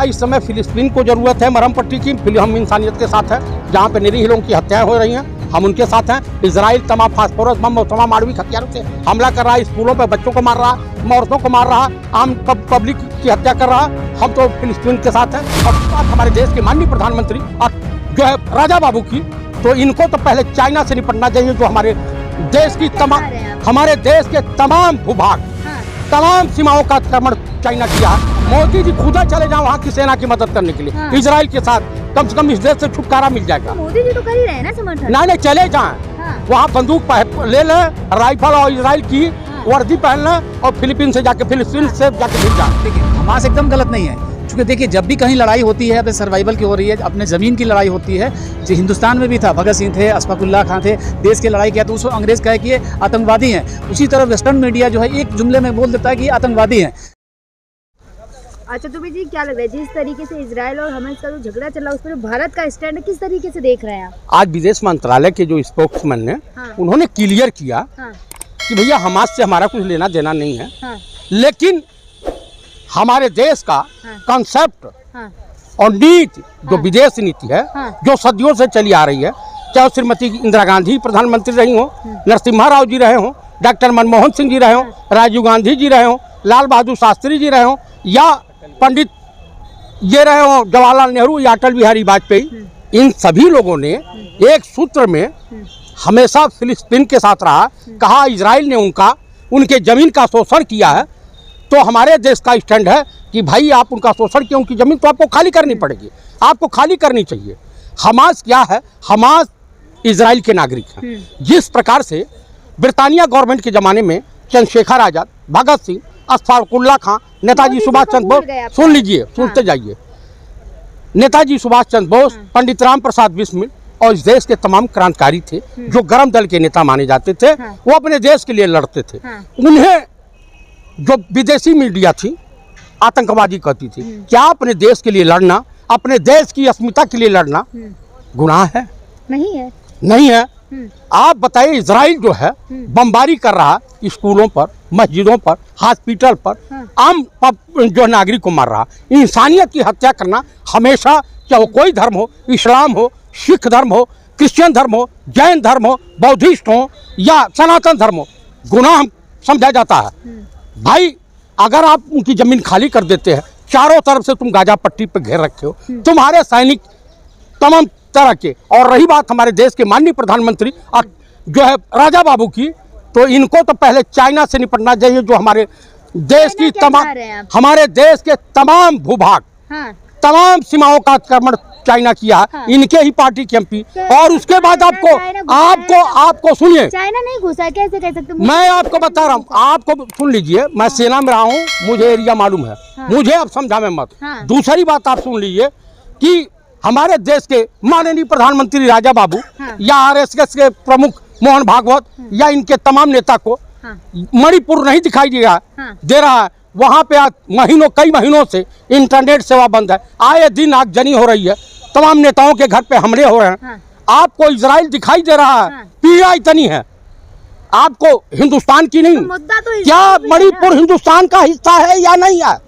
इस समय फिलिस्तीन को जरूरत है मरहम पट्टी की। हम इंसानियत के साथ हैं, जहाँ पे निरीह लोगों की हत्याएं हो रही हैं हम उनके साथ हैं। इजराइल तमाम फास्फोरस बम और तमाम आणविक हथियारों से हमला कर रहा है, स्कूलों पे बच्चों को मार रहा है, औरतों को मार रहा है, आम पब्लिक की हत्या कर रहा है। हम तो फिलिस्तीन के साथ हैं। और बात हमारे देश के माननीय प्रधानमंत्री जो है राजा बाबू की, तो इनको तो पहले चाइना से निपटना चाहिए, जो हमारे देश के तमाम भूभाग तमाम सीमाओं का आक्रमण चाइना किया है। मोदी जी खुद चले जाओ वहाँ की सेना की मदद करने के लिए इजराइल के साथ, कम से कम इस देश से छुटकारा मिल जाएगा। मोदी जी तो कर ही रहे हैं ना समर्थन। नहीं चले जाएं वहाँ बंदूक ले लें, राइफल और इजराइल की वर्दी पहन लें और फिलीपीन से जाके फिलिस्तीन से जाके फिर जाए। देखिए हमास एकदम गलत नहीं है, क्योंकि देखिए जब भी कहीं लड़ाई होती है अपने सर्वाइवल की हो रही है, अपने ज़मीन की लड़ाई होती है, जो हिंदुस्तान में भी था, भगत सिंह थे, अशफाकुल्लाह खां थे, देश की लड़ाई किया तो उसको अंग्रेज़ कहे कि ये आतंकवादी हैं। उसी तरह वेस्टर्न मीडिया जो है एक जुमले में बोल देता है कि आतंकवादी हैं। अच्छा तुम्हें जी क्या लग रहा है, जिस तरीके से इजराइल और हमास का जो झगड़ा चल रहा है उस पर भारत का स्टैंड किस तरीके से देख रहे हैं आप? आज विदेश मंत्रालय के जो स्पोक्समैन ने उन्होंने क्लियर किया कि भैया हमास से हमारा कुछ लेना देना नहीं है, लेकिन हमारे देश का कंसेप्ट और नीति जो विदेश नीति है जो सदियों से चली आ रही है, चाहे श्रीमती इंदिरा गांधी प्रधानमंत्री रही हो, नरसिम्हा राव जी रहे हो, डॉक्टर मनमोहन सिंह जी रहे हो, राजीव गांधी जी रहे हो, लाल बहादुर शास्त्री जी रहे हो, या पंडित ये रहे हो जवाहरलाल नेहरू या अटल बिहारी वाजपेयी, इन सभी लोगों ने एक सूत्र में हमेशा फिलिस्तीन के साथ रहा। कहा इजराइल ने उनके जमीन का शोषण किया है, तो हमारे देश का स्टैंड है कि भाई आप उनका शोषण किया, उनकी जमीन तो आपको खाली करनी पड़ेगी, आपको खाली करनी चाहिए। हमास क्या है? हमास इजराइल के नागरिक हैं। जिस प्रकार से ब्रिटानिया गवर्नमेंट के ज़माने में चंद्रशेखर आज़ाद, भगत सिंह, अशफाकुल्लाह खां, नेताजी सुभाष चंद्र बोस, सुन लीजिए सुनते जाइए, नेताजी सुभाष चंद्र बोस, पंडित राम प्रसाद बिस्मिल और इस देश के तमाम क्रांतिकारी थे जो गर्म दल के नेता माने जाते थे, वो अपने देश के लिए लड़ते थे। उन्हें जो विदेशी मीडिया थी आतंकवादी कहती थी। क्या अपने देश के लिए लड़ना, अपने देश की अस्मिता के लिए लड़ना गुनाह है? नहीं है। आप बताइए, इजराइल जो है बमबारी कर रहा है स्कूलों पर, मस्जिदों पर, हॉस्पिटल पर, आम जो नागरिक को मार रहा। इंसानियत की हत्या करना हमेशा, चाहे वो कोई धर्म हो, इस्लाम हो, सिख धर्म हो, क्रिश्चियन धर्म हो, जैन धर्म हो, बौद्धिस्ट हो या सनातन धर्म हो, गुनाह समझा जाता है। भाई अगर आप उनकी जमीन खाली कर देते हैं, चारों तरफ से तुम गाजा पट्टी पे घेर रखे हो, तुम्हारे सैनिक तमाम तरह के। और रही बात हमारे देश के माननीय प्रधानमंत्री जो है राजा बाबू की, तो इनको तो पहले चाइना से निपटना चाहिए, जो हमारे देश के तमाम भूभाग तमाम सीमाओं का आक्रमण चाइना किया है। इनके ही पार्टी के एमपी, और उसके बाद आपको सुनिए, चाइना नहीं घुसा, कैसे कह सकते? मैं आपको बता रहा हूँ, आपको सुन लीजिए, मैं सेना में रहा हूँ, मुझे एरिया मालूम है, मुझे अब समझा में मत। दूसरी बात आप सुन लीजिए कि हमारे देश के माननीय प्रधानमंत्री राजा बाबू या आरएसएस के प्रमुख मोहन भागवत या इनके तमाम नेता को मणिपुर नहीं दिखाई दे रहा है। वहाँ पे कई महीनों से इंटरनेट सेवा बंद है, आए दिन आगजनी हो रही है, तमाम नेताओं के घर पे हमले हो रहे हैं। आपको इजराइल दिखाई दे रहा है, पीड़ा इतनी है आपको हिंदुस्तान की नहीं। तो क्या मणिपुर हिंदुस्तान का हिस्सा है या नहीं है?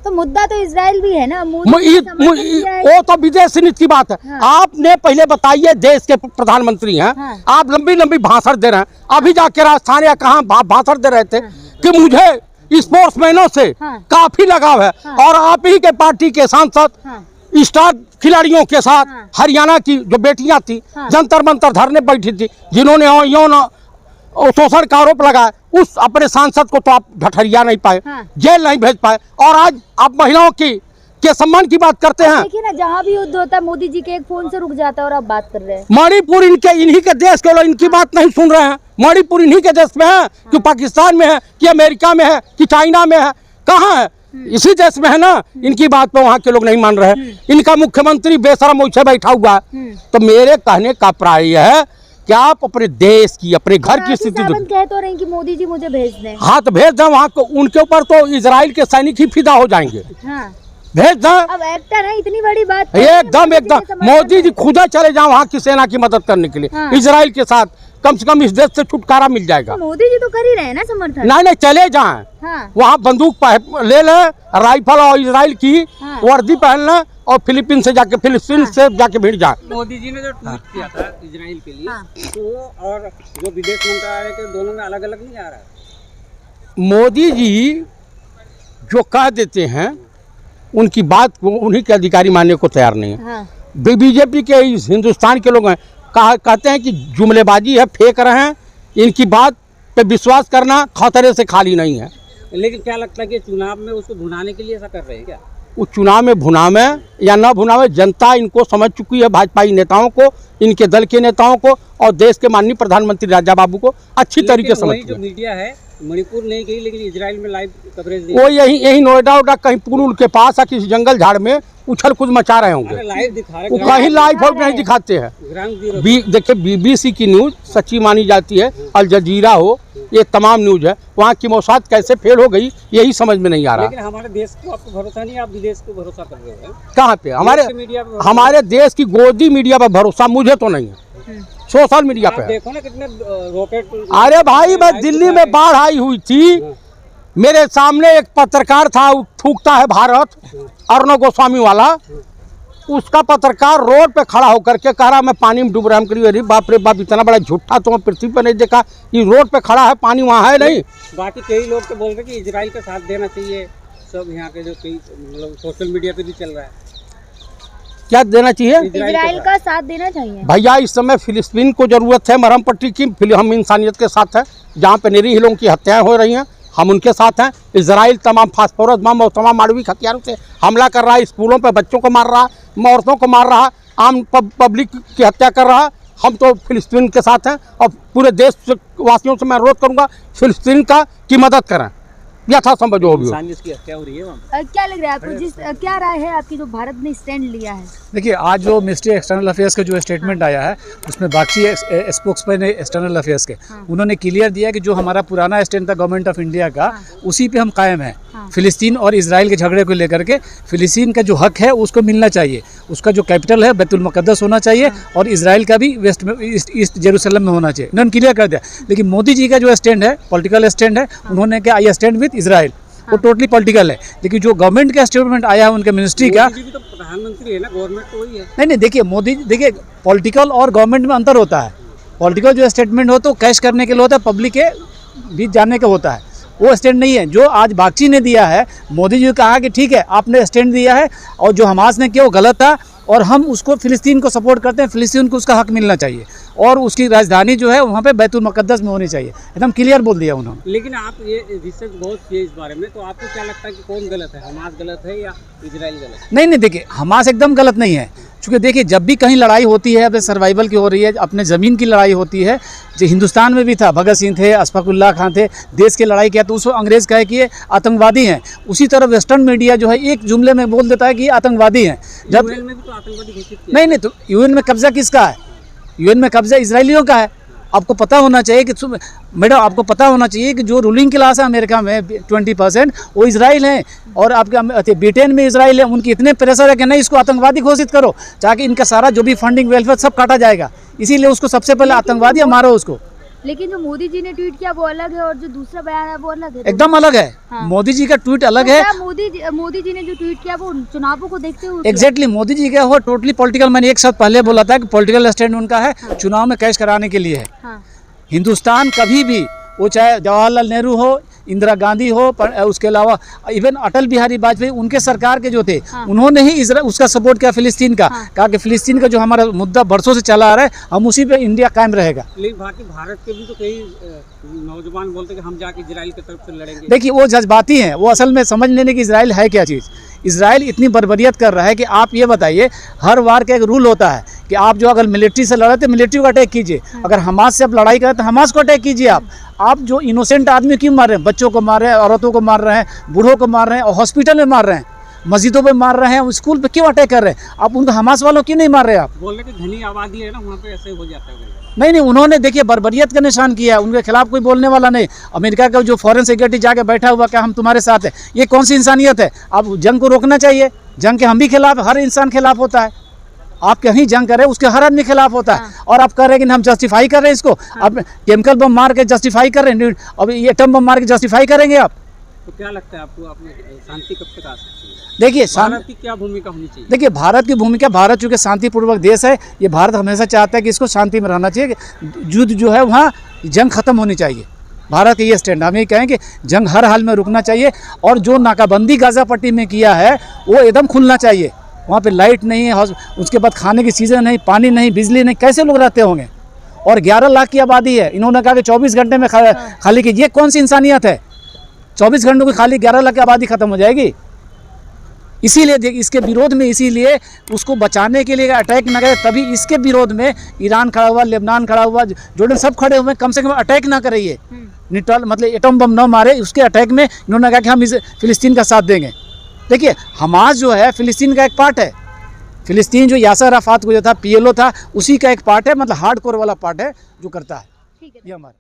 तो मुद्दा तो इजराइल भी है ना। वो तो विदेश नीति की बात है। आपने पहले बताइए, देश के प्रधानमंत्री हैं, आप लंबी लंबी भाषण दे रहे हैं। अभी जाके राजस्थान या कहाँ भाषण दे रहे थे कि मुझे स्पोर्ट्समैनों से काफी लगाव है, और आप ही के पार्टी के सांसद स्टार खिलाड़ियों के साथ हरियाणा की जो बेटियां थी जंतर मंतर धरने बैठी थी, जिन्होंने यौन शोषण का आरोप लगाया, उस अपने सांसद को तो आप ढठरिया नहीं पाए, जेल नहीं भेज पाए, और आज आप महिलाओं के सम्मान की बात करते हैं। देखिए ना, जहाँ भी युद्ध होता है मोदी जी के एक फोन से रुक जाता है और आप बात कर रहे हैं। मणिपुर इन्हीं के देश के लोग इनकी बात नहीं सुन रहे हैं। मणिपुर इन्हीं के देश में है कि पाकिस्तान में है कि अमेरिका में है कि चाइना में है, कहाँ है? इसी देश में है ना। इनकी बात पे वहाँ के लोग नहीं मान रहे हैं। इनका मुख्यमंत्री बेशरम उसे बैठा हुआ है। तो मेरे कहने का प्राय है कि आप अपने देश की, अपने घर की स्थिति कह तो रहे हैं कि मोदी जी मुझे भेज दें। हाँ तो भेज दें वहाँ को, उनके ऊपर तो इजराइल के सैनिक ही फिदा हो जाएंगे। भेज दें। अब एक्टर है, इतनी बड़ी बात एकदम मोदी जी खुद चले जाओ वहाँ की सेना की मदद करने के लिए इजराइल के साथ, कम से कम इस देश से छुटकारा मिल जाएगा। मोदी जी तो कर ही रहे हैं ना समर्थन। नहीं चले जाएं, हाँ। वहाँ बंदूक ले लें, राइफल और इजराइल की वर्दी पहन लें और फिलीपीन से जाके भिड़ जाए। मोदी जी ने जो ट्वीट किया था इजराइल के लिए, तो वो और जो विदेश मंत्रालय के दोनों में अलग अलग नहीं आ रहा है। मोदी जी जो कह देते हैं उनकी बात को उन्हीं के अधिकारी मानने को तैयार नहीं है। बीजेपी के हिंदुस्तान के लोग हैं कहते हैं कि जुमलेबाजी है, फेंक रहे हैं, इनकी बात पे विश्वास करना खतरे से खाली नहीं है। लेकिन क्या लगता है कि चुनाव में उसको भुनाने के लिए ऐसा कर रहे हैं क्या? वो चुनाव में भुनावे या न भुनावे, जनता इनको समझ चुकी है, भाजपाई नेताओं को, इनके दल के नेताओं को और देश के माननीय प्रधानमंत्री राजा बाबू को अच्छी तरीके से समझ चुकी है। जो मीडिया है मणिपुर नहीं गई, लेकिन इजराइल में लाइव कवरेज दी। वो यही नोएडा कहीं पुल के पास या किसी जंगल झाड़ में उछल कूद मचा रहे होंगे। लाइव दिखा रहे, वो कहीं लाइव नहीं दिखाते हैं। देखिए BBC की न्यूज़ सच्ची मानी जाती है, अल जजीरा हो, ये तमाम न्यूज़ है। वहाँ की मौसाद कैसे फेल हो गई यही समझ में नहीं आ रहा। लेकिन हमारे देश को आपको भरोसा नहीं, आप विदेश को भरोसा कर रहे हैं। कहाँ पे? हमारे देश की गोदी मीडिया पर भरोसा मुझे तो नहीं है, सोशल मीडिया पे। देखो ना कितने रॉकेट। अरे भाई, मैं दिल्ली में बाढ़ आई हुई थी, मेरे सामने एक पत्रकार था, थूकता है भारत, अर्णव गोस्वामी वाला, उसका पत्रकार रोड पे खड़ा होकर के कह रहा मैं पानी में डूब रहा हूँ। अरे बाप रे बाप, इतना बड़ा झूठा तो मैं पृथ्वी पर नहीं देखा। ये रोड पे खड़ा है, पानी वहाँ है नहीं। बाकी कई लोग तो बोल रहे कि इजराइल का साथ देना चाहिए, सब यहाँ के जो कई मतलब सोशल मीडिया पे भी चल रहा है। क्या देना चाहिए? इजराइल का साथ देना चाहिए भैया। इस समय फिलिस्तीन को जरूरत है मरहम पट्टी की। हम इंसानियत के साथ हैं, जहाँ पे निरीह लोगों की हत्याएं हो रही हैं हम उनके साथ हैं। इजराइल तमाम फास्फोरस बम और तमाम आणविक हथियारों से हमला कर रहा है, स्कूलों पे बच्चों को मार रहा है, औरतों को मार रहा है, आम पब्लिक की हत्या कर रहा है। हम तो फिलिस्तीन के साथ हैं और पूरे देश वासियों से मैं अनुरोध करूँगा फिलिस्तीन का की मदद करें, यथासंभव जो भी हो। क्या हो रही है? क्या लग रहा है आपको, क्या राय है आपकी जो भारत ने स्टैंड लिया है? देखिए, आज जो मिनिस्ट्री एक्सटर्नल अफेयर्स का जो स्टेटमेंट आया है उसमें बाकी स्पोक्समैन है एक्सटर्नल अफेयर्स के, उन्होंने क्लियर दिया कि जो हमारा पुराना स्टैंड था गवर्नमेंट ऑफ इंडिया का, उसी पे हम कायम हैं। फिलिस्तीन और इजराइल के झगड़े को लेकर के फिलिस्तीन का जो हक है उसको मिलना चाहिए, उसका जो कैपिटल है बैतुल मुक़द्दस होना चाहिए और इजराइल का भी ईस्ट जेरूसलम में होना चाहिए। उन्होंने क्लियर कर दिया। लेकिन मोदी जी का जो स्टैंड है, पॉलिटिकल स्टैंड है, उन्होंने कहा आई स्टैंड विद इजराइल, वो टोटली पॉलिटिकल है। लेकिन जो गवर्नमेंट का स्टेटमेंट आया है उनके मिनिस्ट्री का, मोदी जी भी तो प्रधानमंत्री है ना, गवर्नमेंट तो वही है। नहीं देखिए, मोदी देखिए पॉलिटिकल और गवर्नमेंट में अंतर होता है। पॉलिटिकल जो स्टेटमेंट हो तो कैश करने के लिए होता है, पब्लिक के बीच जानने का होता है, वो स्टैंड नहीं है जो आज बागची ने दिया है। मोदी जी ने कहा कि ठीक है आपने स्टैंड दिया है और जो हमास ने किया वो गलत था और हम उसको फिलिस्तीन को सपोर्ट करते हैं, फिलिस्तीन को उसका हक मिलना चाहिए और उसकी राजधानी जो है वहाँ पे बैतुल मुक़द्दस में होनी चाहिए। एकदम क्लियर बोल दिया उन्होंने। लेकिन आप ये रिसर्च बहुत किए इस बारे में, तो आपको क्या लगता है कि कौन गलत है, हमास गलत है या इजराइल गलत? नहीं देखिए, हमास एकदम गलत नहीं है। क्योंकि देखिए जब भी कहीं लड़ाई होती है, अपने सर्वाइवल की हो रही है, अपने ज़मीन की लड़ाई होती है, जो हिंदुस्तान में भी था, भगत सिंह थे, अशफाकुल्लाह खान थे, देश की लड़ाई किया तो उसको अंग्रेज़ कहे कि ये आतंकवादी हैं। उसी तरह वेस्टर्न मीडिया जो है एक जुमले में बोल देता है कि ये आतंकवादी हैं। जब यूएन में भी तो आतंकवादी घोषित किया। नहीं तो यूएन में कब्जा किसका है? यूएन में कब्जा इजराइलियों का है। आपको पता होना चाहिए कि मैडम, आपको पता होना चाहिए कि जो रूलिंग क्लास है अमेरिका में 20% वो इजराइल है और आपके ब्रिटेन में इजराइल है। उनकी इतने प्रेशर है कि नहीं इसको आतंकवादी घोषित करो, ताकि इनका सारा जो भी फंडिंग वेलफेयर सब काटा जाएगा। इसीलिए उसको सबसे पहले आतंकवादी मारो उसको। लेकिन जो मोदी जी ने ट्वीट किया वो अलग है और जो दूसरा बयान है वो अलग है। एकदम अलग है। मोदी जी का ट्वीट अलग है। मोदी जी ने जो ट्वीट किया वो चुनावों को देखते हुए एग्जैक्टली मोदी जी का वो टोटली पॉलिटिकल। मैंने एक साथ पहले बोला था कि पॉलिटिकल स्टैंड उनका है, चुनाव में कैश कराने के लिए है। हिंदुस्तान कभी भी, वो चाहे जवाहरलाल नेहरू हो, इंदिरा गांधी हो, उसके अलावा इवन अटल बिहारी वाजपेयी, उनके सरकार के जो थे उन्होंने ही उसका सपोर्ट किया फिलिस्तीन का। कहा कि फिलिस्तीन का जो हमारा मुद्दा बरसों से चला आ रहा है, हम उसी पे इंडिया कायम रहेगा। लेकिन बाकी भारत के भी तो कई नौजवान बोलते हैं कि हम जाके इजराइल की तरफ से लड़ेंगे। देखिए वो जज्बाती हैं, वो असल में समझ लेने की इजराइल है क्या चीज़। इजराइल इतनी बर्बरियत कर रहा है कि आप ये बताइए, हर वार का एक रूल होता है कि आप जो अगर मिलिट्री से लड़े तो मिलिट्री को अटैक कीजिए, अगर हमास से आप लड़ाई करें तो हमास को अटैक कीजिए। आप जो इनोसेंट आदमी क्यों मार रहे हैं? बच्चों को मार रहे हैं, औरतों को मार रहे हैं, बूढ़ों को मार रहे हैं और हॉस्पिटल में मार रहे हैं, मस्जिदों पे मार रहे हैं, स्कूल पे क्यों अटैक कर रहे हैं? आप उनको हमास वालों क्यों नहीं मार रहे? आप बोल रहे कि घनी आबादी है ना वहाँ पे, ऐसे हो जाता है। नहीं उन्होंने देखिए बर्बरियत का निशान किया है, उनके खिलाफ कोई बोलने वाला नहीं। अमेरिका का जो फॉरेन सेक्रेटरी जाके बैठा हुआ, क्या हम तुम्हारे साथ है? ये कौन सी इंसानियत है? अब जंग को रोकना चाहिए, जंग के हम भी खिलाफ, हर इंसान खिलाफ होता है। आप कहीं जंग कर रहे हैं उसके हर आदमी के खिलाफ होता है, और आप कह रहे हैं कि हम जस्टिफाई कर रहे हैं इसको। अब केमिकल बम मार के जस्टिफाई कर रहे हैं, अब ये एटम बम मार के जस्टिफाई करेंगे आप? तो क्या लगता है आपको, आपने शांति कब तक आ सकती है? देखिए भारत की क्या भूमिका होनी चाहिए? देखिए भारत की भूमिका, भारत चूँकि शांतिपूर्वक देश है, ये भारत हमेशा चाहता है कि इसको शांति में रहना चाहिए, युद्ध जो है वहाँ जंग खत्म होनी चाहिए। भारत का ये स्टैंड, हम ये कहें कि जंग हर हाल में रुकना चाहिए, और जो नाकाबंदी गाज़ा पट्टी में किया है वो एकदम खुलना चाहिए। वहाँ पे लाइट नहीं है, उसके बाद खाने की चीज़ें नहीं, पानी नहीं, बिजली नहीं, कैसे लोग रहते होंगे? और 11 लाख की आबादी है, इन्होंने कहा कि 24 घंटे में खाली की, ये कौन सी इंसानियत है? 24 घंटों की खाली 11 लाख की आबादी ख़त्म हो जाएगी। इसीलिए इसके विरोध में, इसीलिए उसको बचाने के लिए अटैक न करे, तभी इसके विरोध में ईरान खड़ा हुआ, लेबनान खड़ा हुआ, जॉर्डन सब खड़े हुए, कम से कम अटैक ना करे, ये न्यूट्रल मतलब एटम बम न मारे, उसके अटैक में इन्होंने कहा कि हम इस फिलिस्तीन का साथ देंगे। देखिए हमास जो है फिलिस्तीन का एक पार्ट है, फिलिस्तीन जो यासर अराफात को जो था, PLO था, उसी का एक पार्ट है, मतलब हार्ड कोर वाला पार्ट है जो करता है। ठीक है। ये हमारा